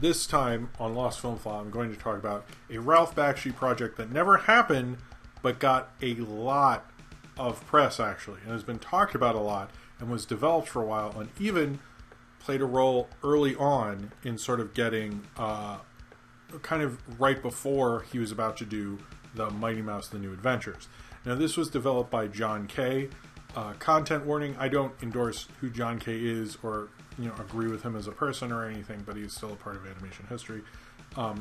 This time on Lost Film File, I'm going to talk about a Ralph Bakshi project that never happened, but got a lot of press, actually, and has been talked about a lot, and was developed for a while, and even played a role early on in sort of getting, kind of right before he was about to do the Mighty Mouse The New Adventures. Now, this was developed by John Kay. Content warning, I don't endorse who John Kay is or agree with him as a person or anything, but he's still a part of animation history.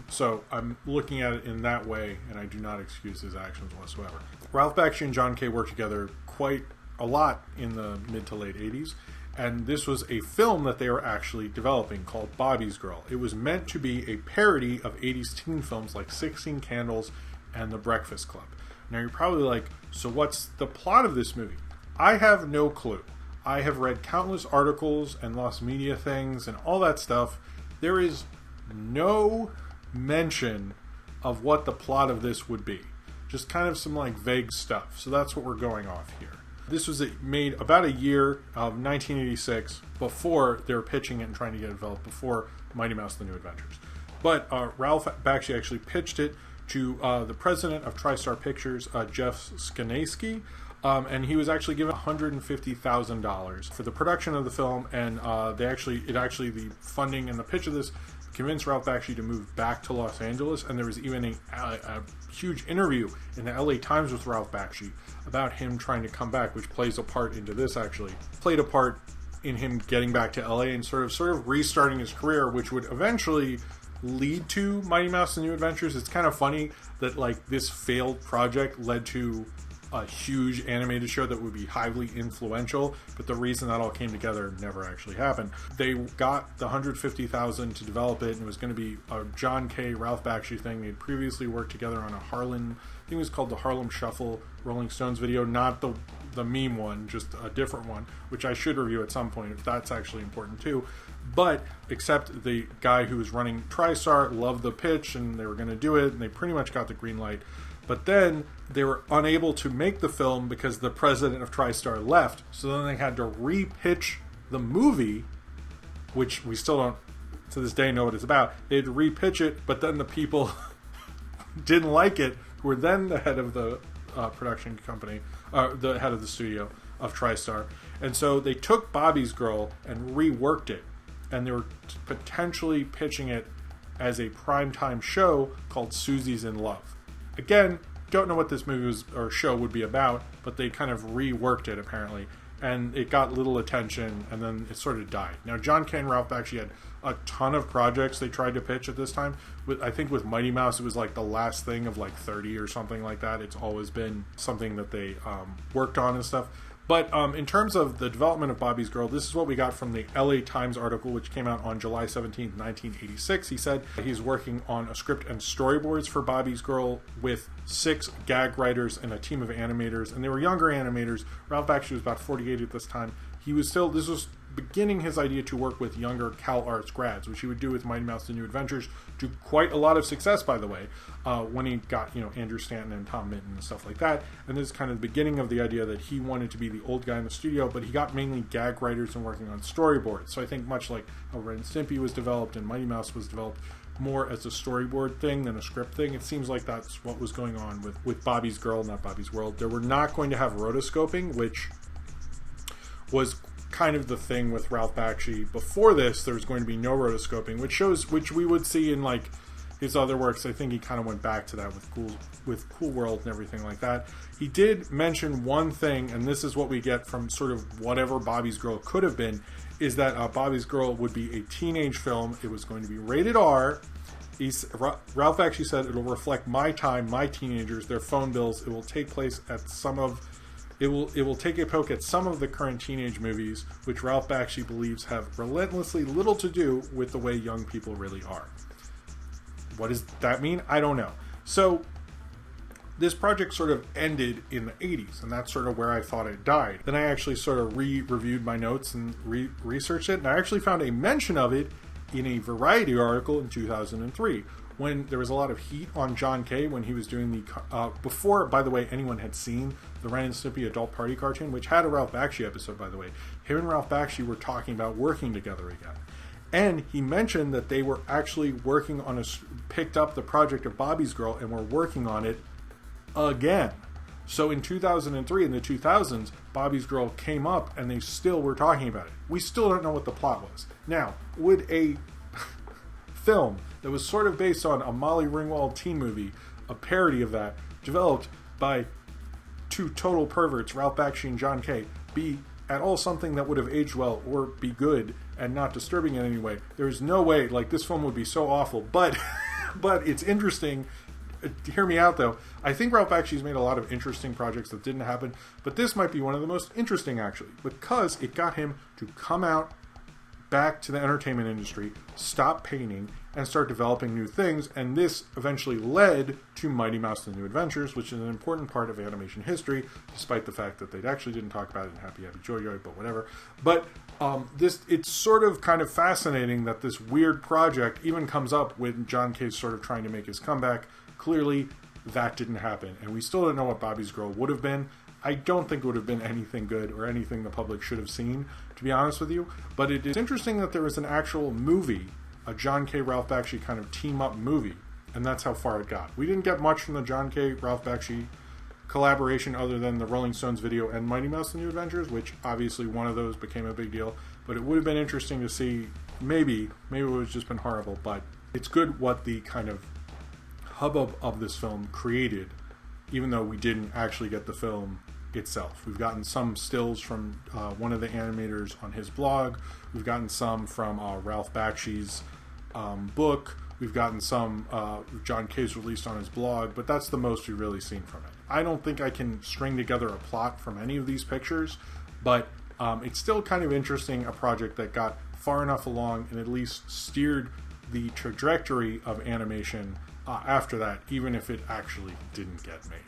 So I'm looking at it in that way, and I do not excuse his actions whatsoever. Ralph Bakshi and John Kay worked together quite a lot in the mid to late 80s, and this was a film that they were actually developing called Bobby's Girl. It was meant to be a parody of 80s teen films like 16 Candles and The Breakfast Club. Now you're probably like, so what's the plot of this movie? I have no clue. I have read countless articles and lost media things and all that stuff. There is no mention of what the plot of this would be. Just kind of some vague stuff. So that's what we're going off here. This was made about a year of 1986 before they were pitching it and trying to get it developed before Mighty Mouse The New Adventures. But Ralph Bakshi actually pitched it to the president of TriStar Pictures, Jeff Skanasky, and he was actually given $150,000 for the production of the film, and the funding and the pitch of this convinced Ralph Bakshi to move back to Los Angeles, and there was even a huge interview in the LA Times with Ralph Bakshi about him trying to come back, which plays a part into this, actually. Played a part in him getting back to LA and sort of restarting his career, which would eventually lead to Mighty Mouse The New Adventures. It's kind of funny that this failed project led to a huge animated show that would be highly influential, but the reason that all came together never actually happened. They got the $150,000 to develop it, and it was going to be a John Kay, Ralph Bakshi thing. They'd previously worked together on a Harlem, I think it was called the Harlem Shuffle Rolling Stones video, not the meme one, just a different one, which I should review at some point if that's actually important too. But except the guy who was running TriStar loved the pitch and they were going to do it, and they pretty much got the green light. But then they were unable to make the film because the president of TriStar left. So then they had to re-pitch the movie, which we still don't, to this day, know what it's about. They had to re-pitch it, but then the people didn't like it, who were then the head of the production company, the head of the studio of TriStar. And so they took Bobby's Girl and reworked it. And they were potentially pitching it as a primetime show called Susie's in Love. Again, don't know what this movie or show would be about, but they kind of reworked it apparently, and it got little attention, and then it sort of died. Now, John Kay and Ralph Bakshi had a ton of projects they tried to pitch at this time. I think with Mighty Mouse, it was the last thing of 30 or something like that. It's always been something that they worked on and stuff. But in terms of the development of Bobby's Girl, this is what we got from the LA Times article, which came out on July 17th, 1986. He said he's working on a script and storyboards for Bobby's Girl with 6 gag writers and a team of animators. And they were younger animators. Ralph Bakshi was about 48 at this time. This was beginning his idea to work with younger Cal Arts grads, which he would do with Mighty Mouse The New Adventures, to quite a lot of success, by the way, when he got, Andrew Stanton and Tom Minton and stuff like that. And this is kind of the beginning of the idea that he wanted to be the old guy in the studio, but he got mainly gag writers and working on storyboards. So I think much like how Ren and Stimpy was developed and Mighty Mouse was developed more as a storyboard thing than a script thing, it seems like that's what was going on with Bobby's Girl, not Bobby's World. They were not going to have rotoscoping, which was kind of the thing with Ralph Bakshi. Before this, there was going to be no rotoscoping, which we would see in his other works. I think he kind of went back to that with Cool World and everything like that. He did mention one thing, and this is what we get from sort of whatever Bobby's Girl could have been, is that Bobby's Girl would be a teenage film. It was going to be rated R. Ralph Bakshi said it'll reflect my time, my teenagers, their phone bills. It will take place at It will take a poke at some of the current teenage movies, which Ralph Bakshi believes have relentlessly little to do with the way young people really are. What does that mean? I don't know. So this project sort of ended in the 80s, and that's sort of where I thought it died. Then I actually sort of reviewed my notes and researched it, and I actually found a mention of it in a Variety article in 2003, when there was a lot of heat on John Kay when he was doing the before, by the way, anyone had seen the Ren and Stimpy Adult Party cartoon, which had a Ralph Bakshi episode, by the way. Him and Ralph Bakshi were talking about working together again. And he mentioned that they were actually working on picked up the project of Bobby's Girl and were working on it again. So in 2003, in the 2000s, Bobby's Girl came up and they still were talking about it. We still don't know what the plot was. Now, would a film that was sort of based on a Molly Ringwald teen movie, a parody of that, developed by two total perverts, Ralph Bakshi and John Kay, be at all something that would have aged well or be good and not disturbing in any way? There's no way. Like, this film would be so awful. But it's interesting. Hear me out, though. I think Ralph Bakshi's made a lot of interesting projects that didn't happen, but this might be one of the most interesting, actually, because it got him to come out back to the entertainment industry, stop painting, and start developing new things, and this eventually led to Mighty Mouse and the New Adventures, which is an important part of animation history, despite the fact that they actually didn't talk about it in Happy Happy Joy Joy, but whatever. But it's sort of kind of fascinating that this weird project even comes up when John Kay's sort of trying to make his comeback. Clearly, that didn't happen, and we still don't know what Bobby's Girl would have been. I don't think it would have been anything good or anything the public should have seen, to be honest with you. But it is interesting that there was an actual movie, a John Kay, Ralph Bakshi kind of team-up movie, and that's how far it got. We didn't get much from the John Kay, Ralph Bakshi collaboration other than the Rolling Stones video and Mighty Mouse and the New Adventures, which obviously one of those became a big deal. But it would have been interesting to see, maybe it would have just been horrible, but it's good what the kind of hubbub of this film created, even though we didn't actually get the film itself. We've gotten some stills from one of the animators on his blog. We've gotten some from Ralph Bakshi's book. We've gotten some John Kay's released on his blog, but that's the most we've really seen from it. I don't think I can string together a plot from any of these pictures, but it's still kind of interesting, a project that got far enough along and at least steered the trajectory of animation after that, even if it actually didn't get made.